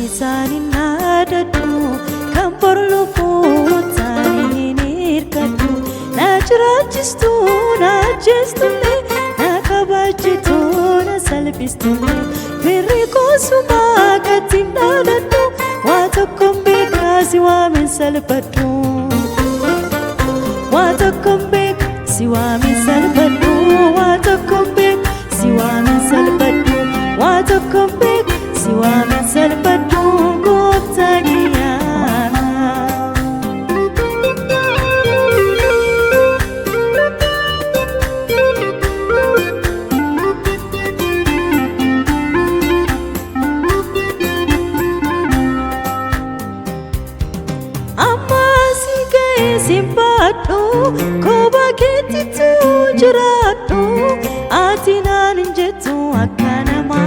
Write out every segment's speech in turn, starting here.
Isaanin naadadhu kan borlufuutaan hirkadhu na jiraachistu na ajjeestullee na kabaachitu na salphistullee firri koosumaa kattiin dhaadadhu waa tokkoon beekaa si waamin salphadhu waa tokkoon beekaa si waamin salphadhu waa tokkoon beekaa si waamin salphadhu waa tokkoon beekaa si waamin salphadhu Simpatu koba ketitu jiratu atinan injetu akanama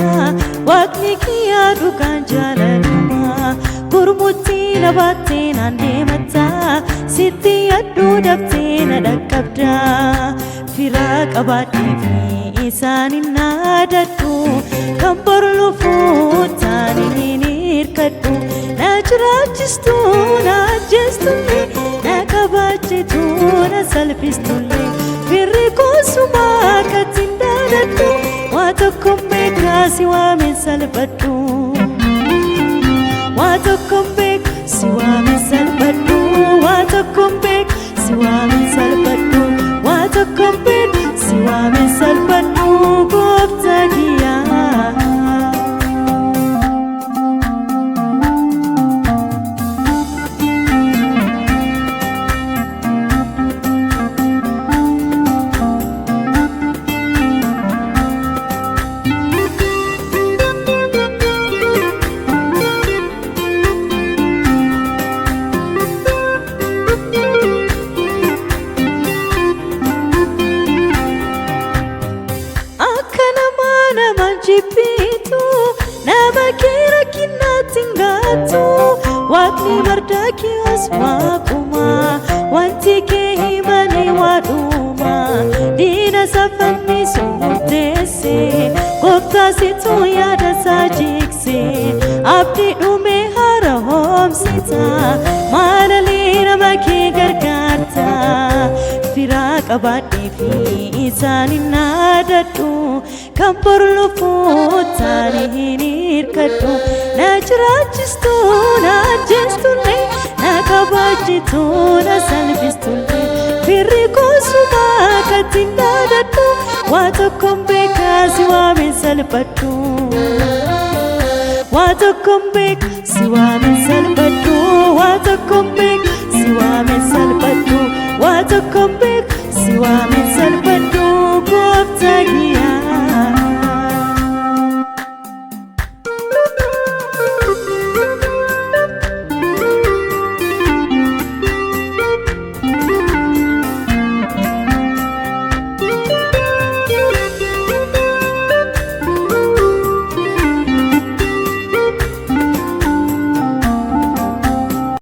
wakni kiyadu kanjalanuma kurmuti nabati nande mata siti adu dapti nadakabda firak abadi fi isanin nadatu kamborlu futani nirkatu najrajistu najestuni kabaachitu na salphistullee firri koosumaa kattiin dhaadadhu waa tokkoon beekaa si waamin salphadhu waa tokkoon beekaa si waamin salphadhu waa tokkoon beekaa si waamin salphadhu waa tokkoon beekaa si waamin salphadhu gooftaa kiyyaa. Jipitu nama kira kinatingatu wakni berdaki asmaquma wanti kehimani waduma dina safanni sumutese gofta situ yada sajikse abdi ume harahom sita malalina maki gargarta firak abadi fi isanin nadatu kan borlufuutaan hirkadhu na jiraachistu na ajjeestullee na kabaachitu na salphistullee firri koosumaa kattiin dhaadadhu waa tokkoon beekaa si waamin salphadhu waa tokkoon beekaa si waamin salphadhu.